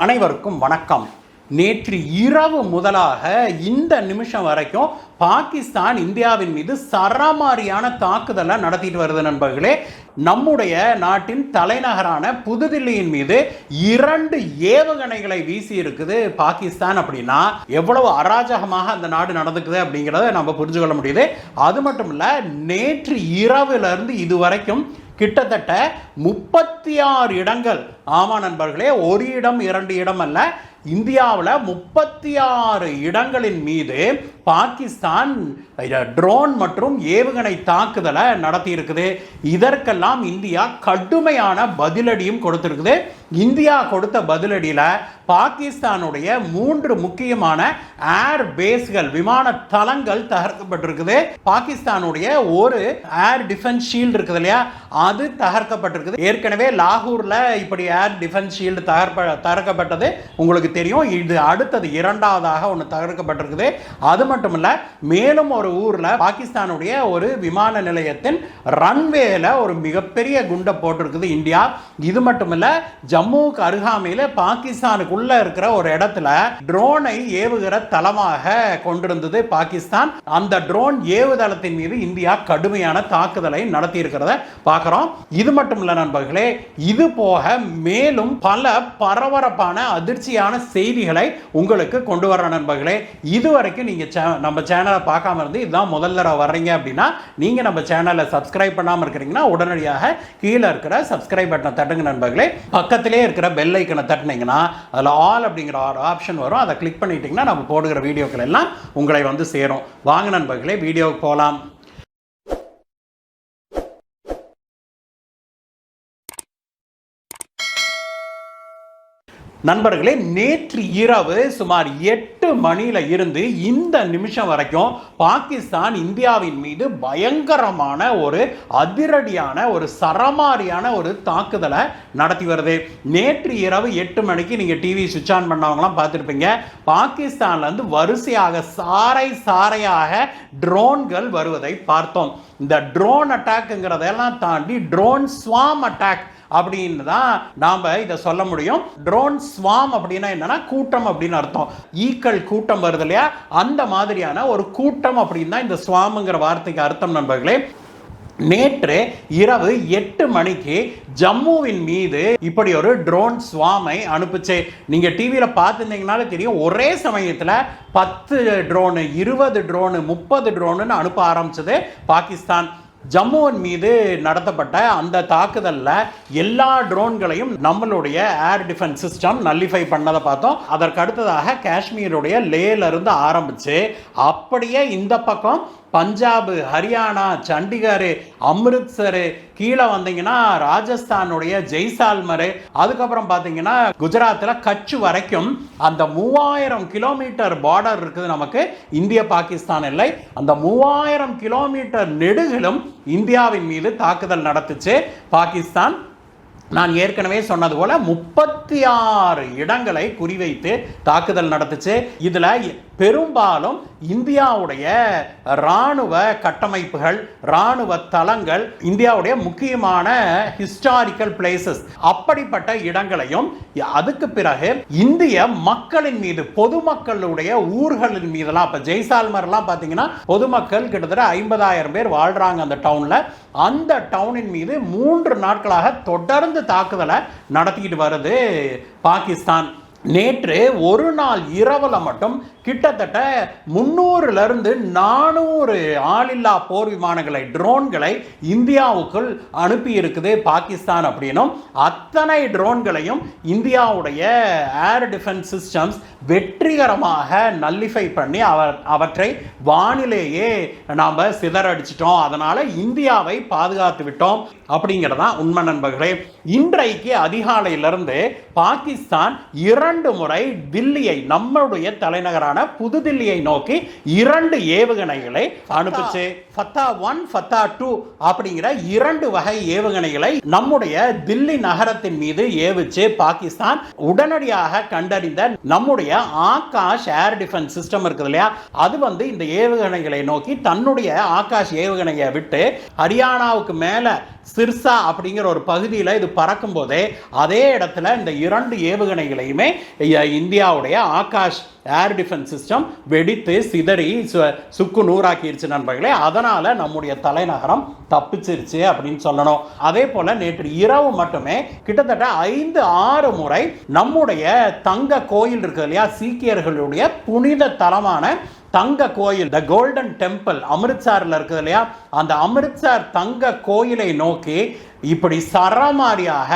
அனைவருக்கும் வணக்கம். நேற்று இரவு முதலாக இந்த நிமிஷம் வரைக்கும் பாகிஸ்தான் இந்தியாவின் மீது சரமாரியான தாக்குதலை நடத்திட்டு வருது நண்பர்களே. நம்முடைய நாட்டின் தலைநகரான புதுதில்லியின் மீது 2 ஏவுகணைகளை வீசி இருக்குது பாகிஸ்தான். அப்படின்னா எவ்வளவு அராஜகமாக அந்த நாடு நடந்துக்குது அப்படிங்கிறத நம்ம புரிஞ்சு கொள்ள முடியுது. அது மட்டும் இல்ல, நேற்று இரவிலிருந்து இதுவரைக்கும் கிட்டத்தட்ட 36 இடங்கள், ஆமா நண்பர்களே, ஒரு இடம் 2 இடம் அல்ல, இந்தியாவில் 36 இடங்களின் மீது பாகிஸ்தான் ட்ரோன் மற்றும் ஏவுகணை தாக்குதலை நடத்தி இருக்குது. இதற்கெல்லாம் இந்தியா கடுமையான பதிலடியும் கொடுத்திருக்குது. இந்தியா கொடுத்த பதிலடியில் பாகிஸ்தானுடைய 3 முக்கியமான ஏர் பேஸ்கள், விமான தளங்கள் தகர்க்கப்பட்டிருக்குது. பாகிஸ்தானுடைய ஒரு ஏர் டிஃபென்ஸ் ஷீல்டு இருக்குது இல்லையா, அது தகர்க்கப்பட்டிருக்குது. ஏற்கனவே லாகூர்ல இப்படி ஏர் டிஃபென்ஸ் ஷீல்டு தகர்க்கப்பட்டது உங்களுக்கு தெரியும். இது அடுத்தது 2வதாக ஒன்று தகர்க்கப்பட்டிருக்குது. அது மட்டும் இல்ல, மேலும் ஒரு ஊர்ல பாகிஸ்தானுடைய ஒரு விமான நிலையத்தின் ரன்வேல ஒரு மிகப்பெரிய குண்டை போட்டிருக்குது இந்தியா. இது மட்டும் இல்ல, ஜம்முக்கு அருகாமையில் பாகிஸ்தானுக்குள்ள இருக்கிற ஒரு இடத்துல ட்ரோனை ஏவுகிற தளமாக கொண்டிருந்தது பாகிஸ்தான். அந்த ட்ரோன் ஏவுதளத்தின் மீது இந்தியா கடுமையான தாக்குதலை நடத்தி இருக்கிறத பார்க்கிறோம். இது மட்டும் இல்ல நண்பர்களே, இது போக மேலும் பல பரபரப்பான அதிர்ச்சியான செய்திகளை உங்களுக்கு கொண்டு வர நண்பர்களே. இதுவரைக்கும் நீங்க நம்ம சேனலை பார்க்காம இருந்து இதுதான் முதல் தடவை வர்றீங்க அப்படின்னா, நீங்க நம்ம சேனலை சப்ஸ்கிரைப் பண்ணாம இருக்கிறீங்கன்னா உடனடியாக கீழே இருக்கிற சப்ஸ்கிரைப் பட்டனை தட்டுங்க நண்பர்களே. பக்கத்திலே இருக்கிற பெல் ஐக்கனை தட்டினீங்கன்னா அதில் ஆல் அப்படிங்கிற ஒரு ஆப்ஷன் வரும். அதை கிளிக் பண்ணிட்டீங்கன்னா நம்ம போடுகிற வீடியோக்கள் எல்லாம் உங்களை வந்து சேரும். வாங்க நண்பர்களே, வீடியோவுக்கு போகலாம். நண்பர்களே, நேற்று இரவு சுமார் 8 மணியில இருந்து இந்த நிமிஷம் வரைக்கும் பாகிஸ்தான் இந்தியாவின் மீது பயங்கரமான ஒரு அதிரடியான ஒரு சரமாரியான ஒரு தாக்குதலை நடத்தி வருது. நேற்று இரவு 8 மணிக்கு நீங்க டிவி சுவிட்ச் ஆன் பண்ணவங்களாம் பார்த்துருப்பீங்க. பாகிஸ்தான்ல இருந்து வரிசையாக சாரையாக ட்ரோன்கள் வருவதை பார்த்தோம். இந்த ட்ரோன் அட்டாக்ங்கிறதெல்லாம் தாண்டி ட்ரோன் ஸ்வாம் அட்டாக் அப்படின்னு தான் நாம இதை சொல்ல முடியும். ட்ரோன் ஸ்வாம் அப்படின்னா என்னன்னா கூட்டம் அப்படின்னு அர்த்தம். ஈக்கள் கூட்டம் வருது இல்லையா, அந்த மாதிரியான ஒரு கூட்டம் அப்படின்னு தான் இந்த ஸ்வாம்ங்கிற வார்த்தைக்கு அர்த்தம் நண்பர்களே. நேற்று இரவு 8 மணிக்கு ஜம்முவின் மீது இப்படி ஒரு ட்ரோன் ஸ்வாமை அனுப்பிச்சு. நீங்க டிவியில பார்த்துருந்தீங்கனாலே தெரியும், ஒரே சமயத்தில் 10 ட்ரோனு, 20 ட்ரோனு, 30 ட்ரோனு அனுப்ப ஆரம்பிச்சது பாகிஸ்தான். ஜம்முவின் மீது நடத்தப்பட்ட அந்த தாக்குதலில் எல்லா ட்ரோன்களையும் நம்மளுடைய ஏர் டிஃபென்ஸ் சிஸ்டம் நல்லிஃபை பண்ணதை பார்த்தோம். அதற்கு அடுத்ததாக காஷ்மீருடைய லேல இருந்து ஆரம்பிச்சு அப்படியே இந்த பக்கம் பஞ்சாப், ஹரியானா, சண்டிகர், அமிர்த்சர், கீழே வந்தீங்கன்னா ராஜஸ்தானுடைய ஜெய்சால்மர், அதுக்கப்புறம் பார்த்தீங்கன்னா குஜராத்தில் கட்ச் வரைக்கும் அந்த 3000 கிலோமீட்டர் பார்டர் இருக்குது நமக்கு இந்திய பாகிஸ்தான் எல்லை. அந்த 3000 கிலோமீட்டர் நெடுகிலும் இந்தியாவின் மீது தாக்குதல் நடத்துச்சு பாகிஸ்தான். நான் ஏற்கனவே சொன்னது போல 36 இடங்களை குறிவைத்து தாக்குதல் நடத்துச்சு. இதுல பெரும்பாலும் இந்தியாவுடைய இராணுவ கட்டமைப்புகள், இராணுவ தளங்கள், இந்தியாவுடைய முக்கியமான ஹிஸ்டாரிக்கல் பிளேசஸ், அப்படிப்பட்ட இடங்களையும், அதுக்கு பிறகு இந்திய மக்களின் மீது, பொதுமக்களுடைய ஊர்களின் மீதெல்லாம், இப்ப ஜெய்சால்மர்லாம் பார்த்தீங்கன்னா பொதுமக்கள் கிட்டத்தட்ட 50,000 பேர் வாழ்றாங்க அந்த டவுன்ல. அந்த டவுனின் மீது 3 நாட்களாக தொடர்ந்து தாக்குதலை நடத்திக்கிட்டு வருது பாகிஸ்தான். நேற்று ஒரு நாள் இரவுல மட்டும் கிட்டத்தட்ட 300 400 ஆளில்லா போர் விமானங்களை, ட்ரோன்களை இந்தியாவுக்குள் அனுப்பி இருக்குது பாகிஸ்தான். அப்படின்னும் அத்தனை ட்ரோன்களையும் இந்தியாவுடைய ஏர் டிஃபென்ஸ் சிஸ்டம்ஸ் வெற்றிகரமாக நல்லிஃபை பண்ணி அவற்றை வானிலேயே நாம் சிதறடிச்சிட்டோம். அதனால இந்தியாவை பாதுகாத்து விட்டோம் அப்படிங்கிறதான் உண்மை நண்பர்களே. இன்றைக்கு அதிகாலையிலிருந்து பாகிஸ்தான் 2 முறை தில்லியை, நம்மளுடைய தலைநகரான புதுதில்லியை நோக்கி 2 ஏவுகணைகளை அனுப்பிச்சு. ஃபத்தா 1, ஃபத்தா 2 அப்படிங்கிற 2 வகை ஏவுகணைகளை நம்முடைய தில்லி நகரத்தின் மீது ஏவிச்சு பாகிஸ்தான். உடனடியாக கண்டறிந்த நம்முடைய ஆகாஷ் ஏர் டிஃபென்ஸ் சிஸ்டம் இருக்குது இல்லையா, அது இந்த ஏவுகணைகளை நோக்கி தன்னுடைய ஆகாஷ் ஏவுகணையை விட்டு ஹரியானாவுக்கு மேல சிர்சா அப்படிங்கிற ஒரு பகுதியில் இது பறக்கும் போதே அதே இடத்துல இந்த 2 ஏவுகணைகளையுமே இந்தியாவுடைய ஆகாஷ் ஏர் டிஃபென்ஸ் சிஸ்டம் வெடித்து சிதறி சுக்கு நூறாக்கிருச்சு நண்பர்களே. அதனால நம்முடைய தலைநகரம் தப்பிச்சிருச்சு அப்படின்னு சொல்லணும். அதே போல நேற்று இரவு மட்டுமே கிட்டத்தட்ட 5-6 முறை நம்முடைய தங்க கோயில் இருக்கு இல்லையா, சீக்கியர்களுடைய புனித தலமான தங்க கோயில், த கோல்டன் டெம்பிள் அமிர்த்சர்ல இருக்குது இல்லையா, அந்த அமிர்த்சர் தங்க கோயிலை நோக்கி இப்படி சரமாரியாக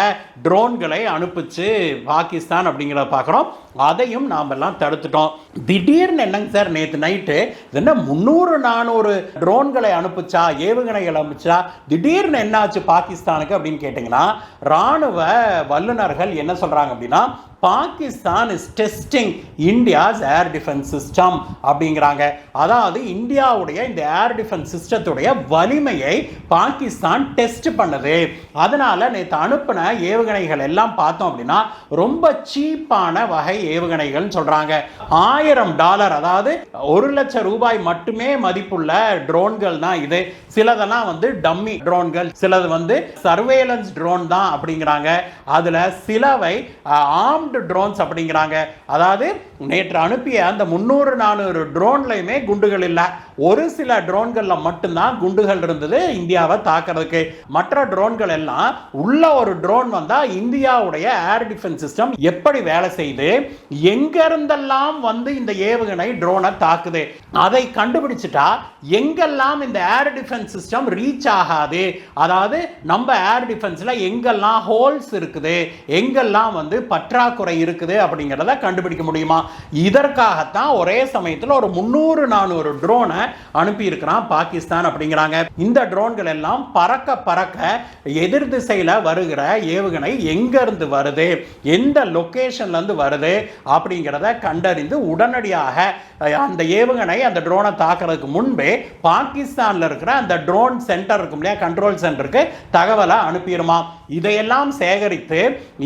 ட்ரோன்களை அனுப்பிச்சு பாகிஸ்தான் அப்படிங்கிறத பார்க்குறோம். அதையும் நாம் எல்லாம் தடுத்துட்டோம். திடீர்னு என்னங்க சார் நேற்று நைட்டு என்ன 300-400 ட்ரோன்களை அனுப்பிச்சா, ஏவுகணைகள் அனுப்பிச்சா, திடீர்னு என்னாச்சு பாகிஸ்தானுக்கு அப்படின்னு கேட்டிங்கன்னா, இராணுவ வல்லுநர்கள் என்ன சொல்கிறாங்க அப்படின்னா, Pakistan is testing India's air defence system அப்படிங்கிறாங்க. அதாவது இந்தியாவுடைய இந்த ஏர் டிஃபென்ஸ் சிஸ்டத்துடைய வலிமையை பாகிஸ்தான் டெஸ்ட் பண்ணுது. அதனால நேற்று அனுப்பின ஏவுகணைகள் எல்லாம் பார்த்தோம் அப்படின்னா ரொம்ப சீப்பான வகை ஏவுகணைகள் சொல்றாங்க. $1000, அதாவது 1 லட்சம் ரூபாய் மட்டுமே மதிப்புள்ள ட்ரோன்கள் தான் இது. சிலதெல்லாம் வந்து டம்மி ட்ரோன்கள், சிலது வந்து சர்வேலன்ஸ் ட்ரோன் தான் அப்படிங்கிறாங்க. அதுல சிலவை ஆர்ம்டு ட்ரோன்ஸ் அப்படிங்கிறாங்க. அதாவது நேற்று அனுப்பிய அந்த 300-400 ட்ரோன்லையுமே குண்டுகள் இல்லை. ஒரு சில ட்ரோன்கள்ல மட்டும்தான் குண்டுகள் இருந்தது இந்தியாவை தாக்குறதுக்கு. மற்ற ட்ரோன்கள் எல்லாம் உள்ள ஒரு ட்ரோன் வந்தா இந்தியாவுடைய ஏர் டிஃபென்ஸ் சிஸ்டம் எப்படி வேலை செய்து, எங்க இருந்தெல்லாம் வந்து இந்த ஏவுகணை ட்ரோனை தாக்குது, அதை கண்டுபிடிச்சிட்டா எங்கெல்லாம் இந்த ஏர் டிஃபென்ஸ் சிஸ்டம் ரீச் ஆகாது, அதாவது நம்ம ஏர் டிஃபென்ஸ்ல எங்கெல்லாம் ஹோல்ஸ் இருக்குது, எங்கெல்லாம் வந்து பற்றாக்குறை இருக்குது அப்படிங்கிறத கண்டுபிடிக்க முடியுமா. இதற்காகத்தான் ஒரே சமயத்தில் ஒரு 300-400 ட்ரோனை அனுப்பி இருக்கிறான் பாகிஸ்தான் அப்படிங்கிறாங்க. இந்த ட்ரோன்கள் எல்லாம் பறக்க பறக்க எதிர் திசையில வருகிற ஏவுகணை எங்க இருந்து வருது, எந்த லொகேஷன்ல இருந்து வருது அப்படிங்கிறத கண்டறிந்து உடனடியாக அந்த ஏவுகணை அந்த ட்ரோனை தாக்குறதுக்கு முன்பே பாகிஸ்தான்ல இருக்கிற அந்த ட்ரோன் சென்டர் இருக்கும் இல்லையா, கண்ட்ரோல் சென்டருக்கு தகவலை அனுப்பிடுமா. இதையெல்லாம் சேகரித்து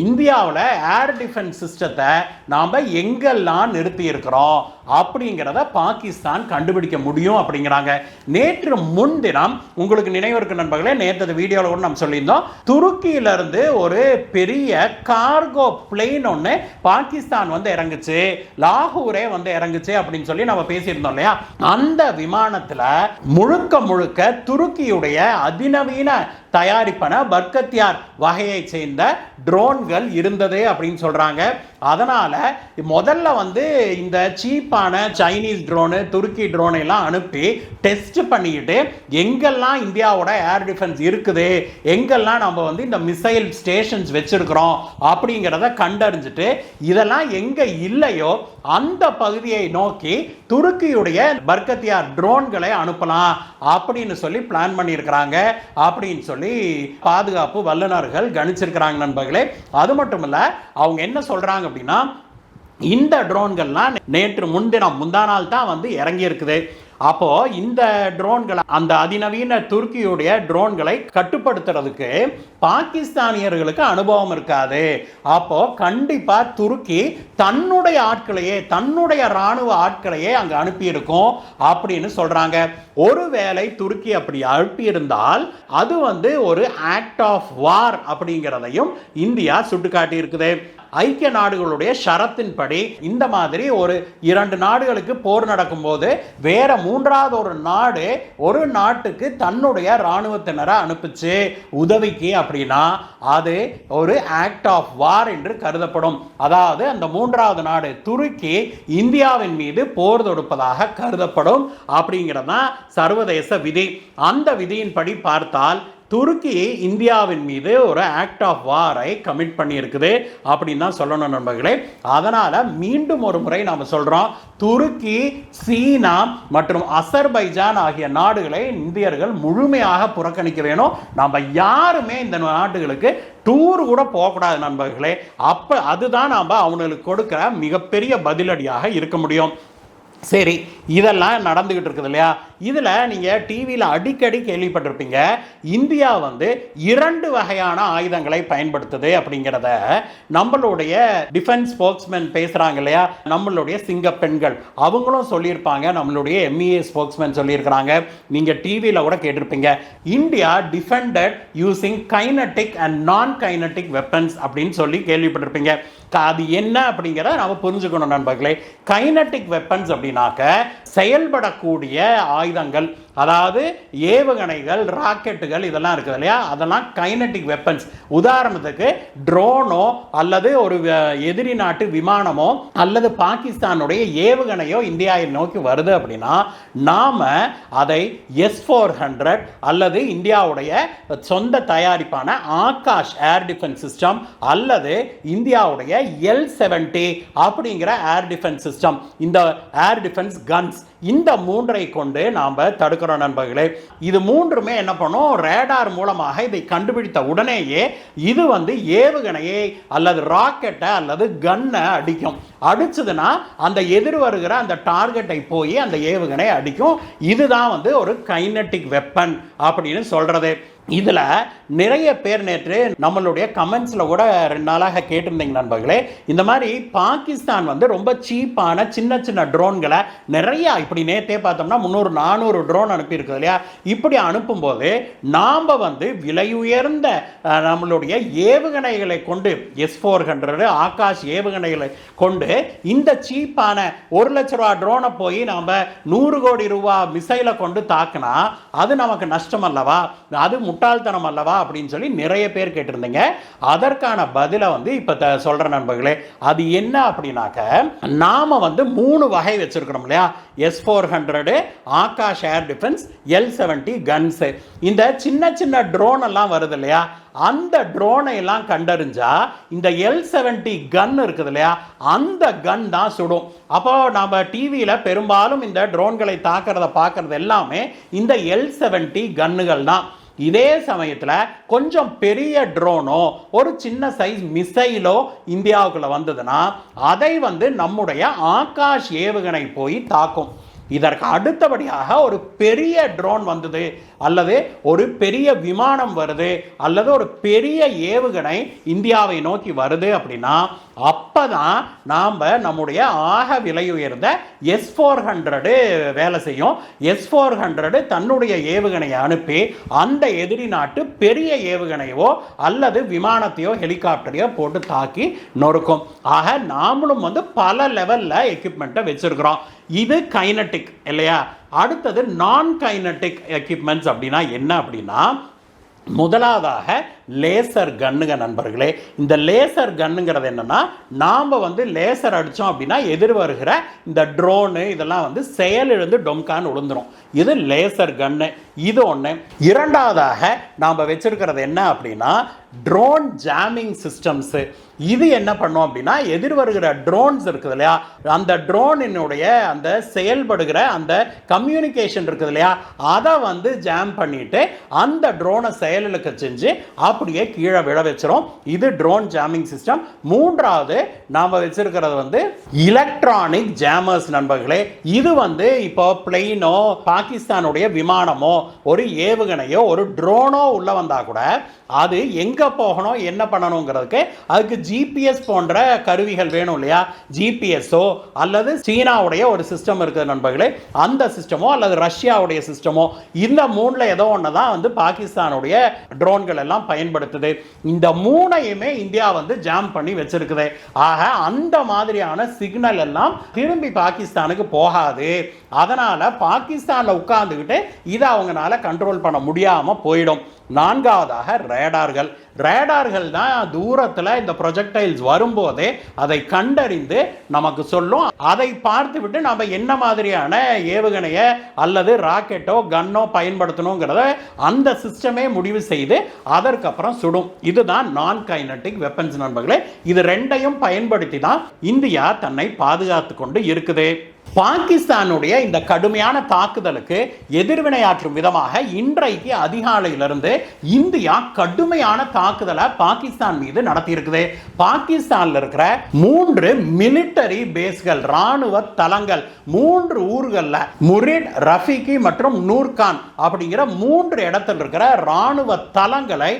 இந்தியாவில் ஏர் டிஃபென்ஸ் சிஸ்டத்தை நாம எங்கெல்லாம் நிறுத்தி இருக்கிறோம் அப்படிங்கிறத பாகிஸ்தான் கண்டுபிடிக்க முடியும் அப்படிங்கிறாங்க. நேற்று முன்தினம் உங்களுக்கு நினைவு இருக்கு நண்பர்களே, நேற்று வீடியோவில் கூட நம்ம சொல்லியிருந்தோம், துருக்கியிலிருந்து ஒரு பெரிய கார்கோ பிளேன் ஒன்று பாகிஸ்தான் வந்து இறங்குச்சு, லாகூரே வந்து இறங்குச்சு அப்படின்னு சொல்லி நம்ம பேசியிருந்தோம் இல்லையா. அந்த விமானத்தில் முழுக்க முழுக்க துருக்கியுடைய அதிநவீன தயாரிப்பான பர்கத்தியார் வகையை சேர்ந்த ட்ரோன்கள் இருந்தது அப்படின்னு சொல்றாங்க. அதனால முதல்ல வந்து இந்த சீப்பான சைனீஸ் ட்ரோனு, துருக்கி ட்ரோனை எல்லாம் அனுப்பி டெஸ்ட் பண்ணிக்கிட்டு எங்கெல்லாம் இந்தியாவோட ஏர் டிஃபென்ஸ் இருக்குது, எங்கெல்லாம் நம்ம வந்து இந்த மிசைல் ஸ்டேஷன்ஸ் வச்சிருக்கிறோம் அப்படிங்கிறத கண்டறிஞ்சிட்டு இதெல்லாம் எங்க இல்லையோ அந்த பகுதியை நோக்கி துருக்கியுடைய பர்கத்தியார் ட்ரோன்களை அனுப்பலாம் அப்படின்னு சொல்லி பிளான் பண்ணியிருக்கிறாங்க அப்படின்னு சொல்லி பாதுகாப்பு வல்லுநர்கள் கணிச்சிருக்கிறாங்க நண்பர்களே. அது மட்டும் இல்ல, அவங்க என்ன சொல்றாங்க அப்படின்னா, இந்த ட்ரோன்கள்லாம் நேற்று முந்தா நாள் தான் வந்து இறங்கி இருக்குது. அப்போ இந்த ட்ரோன்களை, அந்த அதிநவீன துருக்கியுடைய ட்ரோன்களை கட்டுப்படுத்துறதுக்கு பாகிஸ்தானியர்களுக்கு அனுபவம் இருக்காது. அப்போ கண்டிப்பா துருக்கி தன்னுடைய ஆட்களையே, தன்னுடைய ராணுவ ஆட்களையே அங்க அனுப்பி இருக்கும் அப்படின்னு சொல்றாங்க. ஒருவேளை துருக்கி அப்படி அனுப்பியிருந்தால் அது வந்து ஒரு ஆக்ட் ஆஃப் வார் அப்படிங்கிறதையும் இந்தியா சுட்டிக்காட்டி இருக்குது. ஐக்கிய நாடுகளுடைய ஷரத்தின்படி இந்த மாதிரி ஒரு 2 நாடுகளுக்கு போர் நடக்கும் போது வேற 3வது ஒரு நாடு ஒரு நாட்டுக்கு தன்னுடைய இராணுவத்தினரை அனுப்பிச்சு உதவிக்கு அப்படின்னா அது ஒரு ஆக்ட் ஆஃப் வார் என்று கருதப்படும். அதாவது அந்த 3வது நாடு துருக்கி இந்தியாவின் மீது போர் தொடுப்பதாக கருதப்படும் அப்படிங்கிறதான் சர்வதேச விதி. அந்த விதியின்படி பார்த்தால் துருக்கி இந்தியாவின் மீது ஒரு ஆக்ட் ஆஃப் வாரை கமிட் பண்ணி இருக்குது அப்படின்னு தான் சொல்லணும் நண்பர்களே. அதனால மீண்டும் ஒரு முறை நாம சொல்றோம், துருக்கி, சீனா மற்றும் அசர்பைஜான் ஆகிய நாடுகளை இந்தியர்கள் முழுமையாக புறக்கணிக்க வேணும். நம்ம யாருமே இந்த நாடுகளுக்கு டூர் கூட போகக்கூடாது நண்பர்களே. அப்ப அதுதான் நாம அவங்களுக்கு கொடுக்கிற மிகப்பெரிய பதிலடியாக இருக்க முடியும். சரி, இதெல்லாம் நடந்துகிட்டு இருக்குது இல்லையா. இதுல நீங்க டிவியில் அடிக்கடி கேள்விப்பட்டிருப்பீங்க, இந்தியா வந்து 2 வகையான ஆயுதங்களை பயன்படுத்துது அப்படிங்கிறத நம்மளுடைய டிஃபென்ஸ் ஸ்போக்ஸ்மேன் பேசுறாங்க இல்லையா, நம்மளுடைய சிங்க பெண்கள் அவங்களும் சொல்லியிருப்பாங்க, நம்மளுடைய MEA ஸ்போக்ஸ்மேன் சொல்லியிருக்கிறாங்க, நீங்க டிவியில் கூட கேட்டிருப்பீங்க. India defended using kinetic and நான் கைனடிக் வெப்பன்ஸ் அப்படின்னு சொல்லி கேள்விப்பட்டிருப்பீங்க. அது என்ன அப்படிங்கிறத நம்ம புரிஞ்சுக்கணும் நண்பர்களே. கைனடிக் வெப்பன்ஸ் அப்படின்னாக்க செயல்படக்கூடிய ஆயுதங்கள், அதாவது ஏவுகணைகள், ராக்கெட்டுகள் இதெல்லாம் இருக்குது இல்லையா, அதெல்லாம் கைனடிக் வெப்பன்ஸ். உதாரணத்துக்கு ட்ரோனோ அல்லது ஒரு எதிரி நாட்டு விமானமோ அல்லது பாகிஸ்தானுடைய ஏவுகணையோ இந்தியாவை நோக்கி வருது அப்படின்னா நாம அதை S-400 அல்லது இந்தியாவுடைய சொந்த தயாரிப்பான ஆகாஷ் ஏர் டிஃபென்ஸ் சிஸ்டம் அல்லது இந்தியாவுடைய L-70 அப்படிங்கிற ஏர் டிஃபென்ஸ் சிஸ்டம், இந்த ஏர் டிஃபென்ஸ் கன்ஸ், இந்த 3ஐ கொண்டு நாம தடுக்கிறோம் நண்பர்களே. இது 3மே என்ன பண்ணும், ரேடார் மூலமாக இதை கண்டுபிடித்த உடனேயே இது வந்து ஏவுகணையை அல்லது ராக்கெட்டை அல்லது கன்னை அடிக்கும். அடிச்சதுன்னா அந்த எதிர் வருகிற அந்த டார்கெட்டை போய் அந்த ஏவுகணை அடிக்கும். இதுதான் வந்து ஒரு கைனடிக் வெப்பன் அப்படின்னு சொல்றது. இதுல நிறைய பேர் நேற்று நம்மளுடைய கமெண்ட்ஸ்ல கூட 2 நாளாக கேட்டிருந்தீங்க நண்பர்களே, இந்த மாதிரி பாகிஸ்தான் வந்து ரொம்ப சீப்பான சின்ன சின்ன ட்ரோன்களை நிறைய, இப்படி நேற்றே பார்த்தோம்னா 300-400 ட்ரோன் அனுப்பியிருக்கு இல்லையா, இப்படி அனுப்பும்போது நாம் வந்து விலை உயர்ந்த நம்மளுடைய ஏவுகணைகளை கொண்டு S-400 ஆகாஷ் ஏவுகணைகளை கொண்டு இந்த சீப்பான 1 லட்ச ரூபா ட்ரோனை போய் நாம் 100 கோடி ரூபா மிசைலை கொண்டு தாக்குனா அது நமக்கு நஷ்டம் அல்லவா, அது முட்டாள்தனம் அல்லவா அப்படின்னு சொல்லி நிறைய பேர் கேட்டிருந்தீங்க. அதற்கான பதிலை வந்து இப்ப சொல்ற நண்பர்களே. அது என்ன அப்படின்னாக்க, நாம வந்து 3 வகை வச்சிருக்கிறோம் இல்லையா, S-400 Akash air defence, L-70 guns. இந்த சின்ன சின்ன ட்ரோன் எல்லாம் வருது இல்லையா, அந்த ட்ரோனை எல்லாம் கண்டறிஞ்சா இந்த L-70 கன் இருக்குது இல்லையா, அந்த கன் தான் சுடும். அப்போ நம்ம டிவியில் பெரும்பாலும் இந்த ட்ரோன்களை தாக்கிறத பார்க்கறது எல்லாமே இந்த L-70 கன்னுகள் தான். இதே சமயத்தில் கொஞ்சம் பெரிய ட்ரோனோ ஒரு சின்ன சைஸ் மிசைலோ இந்தியாவுக்குள்ள வந்ததுன்னா அதை வந்து நம்முடைய ஆகாஷ் ஏவுகணை போய் தாக்கும். இதற்கு அடுத்தபடியாக ஒரு பெரிய ட்ரோன் வந்தது அல்லது ஒரு பெரிய விமானம் வருது அல்லது ஒரு பெரிய ஏவுகணை இந்தியாவை நோக்கி வருது அப்படின்னா அப்பதான் நாம் நம்முடைய ஆக விலை உயர்ந்த S-400 வேலை செய்யும். S-400 தன்னுடைய ஏவுகணையை அனுப்பி அந்த எதிரி நாட்டு பெரிய ஏவுகணையோ அல்லது விமானத்தையோ ஹெலிகாப்டரையோ போட்டு தாக்கி நொறுக்கும். ஆக நாமளும் வந்து பல லெவல்ல எக்யூப்மெண்ட்டை வச்சிருக்கிறோம். இது கைனடிக் இல்லையா. அடுத்தது நான் கைனடிக் எக்யூப்மெண்ட்ஸ் அப்படின்னா என்ன அப்படின்னா, முதலாவதாக லேசர் கன்னுங்க நண்பர்களே. இந்த லேசர் கன்னுங்கிறது என்னன்னா, நாம் வந்து லேசர் அடித்தோம் அப்படின்னா எதிர் வருகிற இந்த ட்ரோனு இதெல்லாம் வந்து செயலிழந்து டொம்கான்னு விழுந்துடும். இது லேசர் கன்னு. இது ஒன்று. இரண்டாவதாக நாம் வச்சிருக்கிறது என்ன அப்படின்னா, ட்ரோன் ஜாமிங் சிஸ்டம்ஸு. இது என்ன பண்ணும் அப்படின்னா, எதிர் வருகிற ட்ரோன்ஸ் இருக்குது இல்லையா, அந்த ட்ரோனினுடைய அந்த செயல்படுகிற அந்த கம்யூனிகேஷன் இருக்குது இல்லையா, அதை வந்து ஜாம் பண்ணிட்டு அந்த ட்ரோனை செயலிழக்க செஞ்சு அப்படியே கீழே விழ வச்சிரும். இது ட்ரோன் ஜாமிங் சிஸ்டம். மூன்றாவது நாம் வச்சிருக்கிறது வந்து எலக்ட்ரானிக் ஜாமர்ஸ் நண்பர்களே. இது வந்து இப்போ பிளெயினோ பாகிஸ்தானுடைய விமானமோ ஒரு ஏவுகணையோ ஒரு ட்ரோனோ உள்ள வந்தா கூட அது எங்க போகணும் என்ன பண்ணணுங்கிறதுக்கு அதுக்கு GPS போன்ற கருவிகள் வேணும் இல்லையா. GPSஓ அல்லது சீனாவுடைய ஒரு சிஸ்டம் இருக்குது நண்பர்களே, அந்த சிஸ்டமோ அல்லது ரஷ்யாவுடைய சிஸ்டமோ, இந்த 3ல ஏதோ ஒன்று தான் வந்து பாகிஸ்தானுடைய ட்ரோன்கள் எல்லாம் பயன்படுத்துது. இந்த 3ஐயுமே இந்தியா வந்து ஜாம் பண்ணி வச்சிருக்குது. ஆக அந்த மாதிரியான சிக்னல் எல்லாம் திரும்பி பாகிஸ்தானுக்கு போகாது. அதனால பாகிஸ்தான்ல உட்கார்ந்துக்கிட்டு இதை அவங்களால கண்ட்ரோல் பண்ண முடியாம போயிடும். நான்காவதாக ரேடார்கள். ரேடார்கள் தான் தூரத்தில் இந்த ப்ரொஜெக்டைல்ஸ் வரும்போதே அதை கண்டறிந்து நமக்கு சொல்லும். அதை பார்த்து விட்டு நம்ம என்ன மாதிரியான ஏவுகணையை அல்லது ராக்கெட்டோ கன்னோ பயன்படுத்தணுங்கிறத அந்த சிஸ்டமே முடிவு செய்து அதற்கப்புறம் சுடும். இதுதான் நான் கைனடிக் வெப்பன்ஸ் நண்பர்களே. இது ரெண்டையும் பயன்படுத்தி தான் இந்தியா தன்னை பாதுகாத்து கொண்டு இருக்குது. பாகிஸ்தானுடைய இந்த கடுமையான தாக்குதலுக்கு எதிர்வினையாற்றும் விதமாக இன்றைக்கு அதிகாலையிலிருந்து இந்தியா கடுமையான தாக்குதலை பாகிஸ்தான் மீது நடத்தியிருக்குது. பாகிஸ்தான்ல இருக்கிற 3 மிலிட்டரி பேஸ்கள், ராணுவ தளங்கள், 3 ஊர்கள்ல முரிட், ரஃபீகி மற்றும் நூர்கான் அப்படிங்கிற 3 இடத்துல இருக்கிற ராணுவ தளங்களை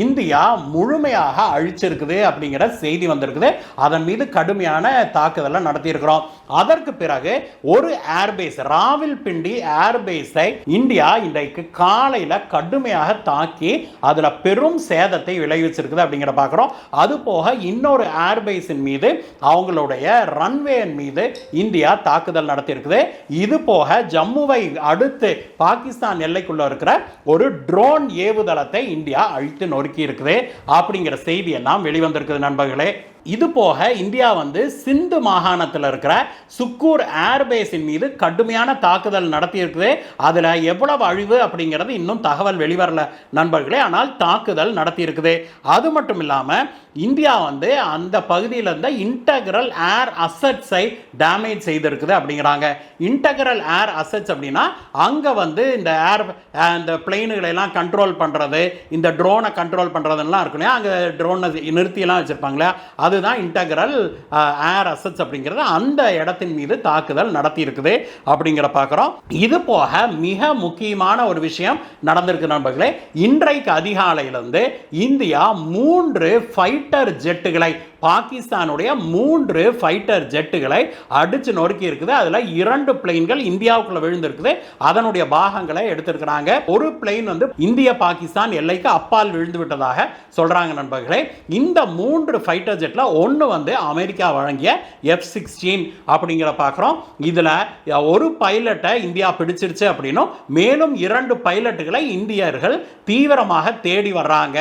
இந்தியா முழுமையாக அழிச்சிருக்குது அப்படிங்கிற செய்தி வந்திருக்குது. அதன் மீது கடுமையான தாக்குதலை நடத்தியிருக்கிறோம். அதற்கு பிறகு ஒரு ஏர்பேஸ், ராவல்பிண்டி ஏர்பேஸை இந்தியா இன்றைக்கு காலையில கடுமையாக தாக்கி அதுல பெரும் சேதத்தை விளைவிச்சிருக்குது அப்படிங்கிற பார்க்கிறோம். அது போக இன்னொரு ஏர்பேஸின் மீது, அவங்களுடைய ரன்வே மீது இந்தியா தாக்குதல் நடத்தியிருக்குது. இது போக ஜம்முவை அடுத்து பாகிஸ்தான் எல்லைக்குள்ள இருக்கிற ஒரு ட்ரோன் ஏவுதளத்தை இந்தியா அழித்து நொறுக்கி இருக்குது அப்படிங்கிற செய்தி எல்லாம் வெளிவந்திருக்குது நண்பர்களே. இது போக இந்தியா சிந்து மாகாணத்தில் இருக்கிற சுக்கூர் ஏர்பேஸின் மீது கடுமையான தாக்குதல் நடத்தியிருக்குது. அதில் எவ்வளவு அழிவு அப்படிங்கிறது இன்னும் தகவல் வெளிவரல நண்பர்களே. ஆனால் தாக்குதல் நடத்தியிருக்குது. அது மட்டும் இல்லாமல் இந்தியா அந்த பகுதியில் இருந்த இன்டெக்ரல் ஏர் அசட்ஸை டேமேஜ் செய்திருக்குது அப்படிங்கிறாங்க. இன்டெக்ரல் ஏர் அசட்ஸ் அப்படின்னா அங்கே இந்த இந்த பிளெயினுகளை எல்லாம் கண்ட்ரோல் பண்ணுறது, இந்த ட்ரோனை கண்ட்ரோல் பண்ணுறதுலாம் இருக்கு இல்லையா, அங்கே ட்ரோனை நிறுத்தியெல்லாம் வச்சுருப்பாங்களே, அதுதான் இன்டெக்ரல் ஏர் அசட்ஸ் அப்படிங்கிறது. அந்த இடத்தின் மீது தாக்குதல் நடத்தி இருக்குது அப்படிங்கிற பார்க்குறோம். இது போக மிக முக்கியமான ஒரு விஷயம் நடந்திருக்கு நண்பர்களே. இன்றைக்கு அதிகாலையிலிருந்து இந்தியா 3 ஃபைட்டர் ஜெட்டுகளை, பாகிஸ்தானுடைய 3 ஃபைட்டர் ஜெட்டுகளை அடிச்சு நொறுக்கி இருக்குது. அதுல 2 பிளேன்கள் இந்தியாவுக்குள்ள விழுந்திருக்குது. அதனுடைய பாகங்களை எடுத்திருக்கிறாங்க. ஒரு பிளேன் இந்திய பாகிஸ்தான் எல்லைக்கு அப்பால் விழுந்து விட்டதாக சொல்றாங்க நண்பர்களே. இந்த 3 ஃபைட்டர் ஜெட்ல ஒன்னு அமெரிக்கா வழங்கிய F-16 அப்படிங்கிற பார்க்கிறோம். இதுல ஒரு பைலட்டை இந்தியா பிடிச்சிருச்சு அப்படின்னும், மேலும் 2 பைலட்டுகளை இந்தியர்கள் தீவிரமாக தேடி வர்றாங்க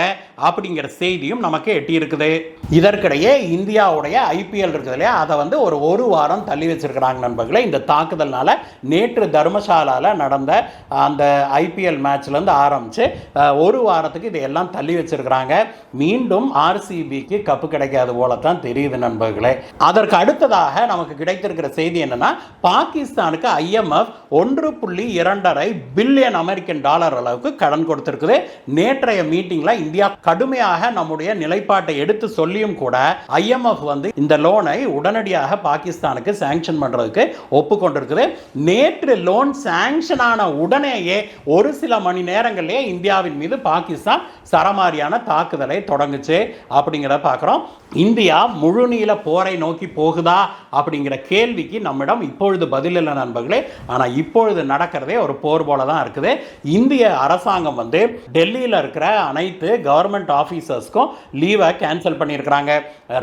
அப்படிங்கிற செய்தியும் நமக்கு எட்டி இருக்குது. இதற்கிடையே இந்தியாவுடைய IPL இருக்குது இல்லையா, அதை ஒரு வாரம் தள்ளி வச்சிருக்கிறாங்க நண்பர்களே. இந்த தாக்குதல்னால நேற்று தர்மசாலால நடந்த அந்த IPL மேட்ச்ல இருந்து ஆரம்பிச்சு ஒரு வாரத்துக்கு இதையெல்லாம் தள்ளி வச்சிருக்கிறாங்க. மீண்டும் RCBக்கு கப்பு கிடைக்காது போலத்தான் தெரியுது நண்பர்களே. அதற்கு அடுத்ததாக நமக்கு கிடைத்திருக்கிற செய்தி என்னன்னா, பாகிஸ்தானுக்கு IMF 1.2 பில்லியன் அமெரிக்கன் டாலர் அளவுக்கு கடன் கொடுத்திருக்குது. நேற்றைய மீட்டிங்ல இந்தியா கடுமையாக நம்முடைய நிலைப்பாட்டை எடுத்து சொல்லியும் கூட IMF இந்த லோனை உடனடியாக பாகிஸ்தானுக்கு சாங்ஷன் பண்றதுக்கு ஒப்புக்கொண்டிருக்குது. நேற்று லோன் சாங்ஷன் ஆன உடனேயே ஒரு சில மணி நேரங்களிலே இந்தியாவின் மீது பாகிஸ்தான் சரமாரியான தாக்குதலை தொடங்குச்சு அப்படிங்கிறத பார்க்கிறோம். இந்தியா முழுநீள போரை நோக்கி போகுதா அப்படிங்கிற கேள்விக்கு நம்மிடம் இப்பொழுது பதில் இல்லை நண்பர்களே. ஆனால் இப்பொழுது நடக்கிறதே ஒரு போர் போல தான் இருக்குது. இந்திய அரசாங்கம் டெல்லியில் இருக்கிற அனைத்து கவர்மெண்ட் ஆஃபீஸர்ஸ்க்கும் லீவை கேன்சல் பண்ணியிருக்கிறாங்க.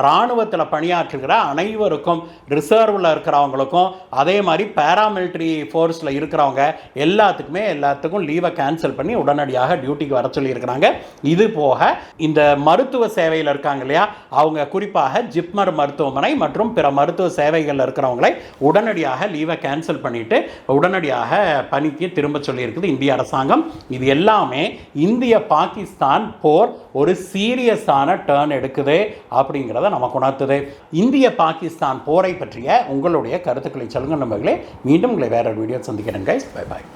ராணுவத்தில் பணியாற்றுகிற அனைவருக்கும், ரிசர்வில் இருக்கிறவங்களுக்கும், அதே மாதிரி பேராமிலிட்டரி ஃபோர்ஸில் இருக்கிறவங்க எல்லாத்துக்கும் லீவை கேன்சல் பண்ணி உடனடியாக டியூட்டிக்கு வர சொல்லியிருக்கிறாங்க. இது போக இந்த மருத்துவ சேவையில் இருக்காங்க இல்லையா, அவங்க குறிப்பாக ஜிப்மர் மருத்துவமனை மற்றும் பிற மருத்துவ சேவைகள் இருக்கிறவங்களை உடனடியாக லீவை கேன்சல் பண்ணிட்டு உடனடியாக பணிக்கு திரும்ப சொல்லியிருக்குது இந்திய அரசாங்கம். இது எல்லாமே இந்திய பாகிஸ்தான் போர் ஒரு சீரியஸான டர்ன் எடுக்குது அப்படிங்கிறத நமக்கு உணர்த்துது. இந்திய பாகிஸ்தான் போரை பற்றிய உங்களுடைய கருத்துக்களை சொல்லுங்க நண்பர்களே. மீண்டும் உங்களை வேற வீடியோ சந்திக்கிறேன். Bye bye.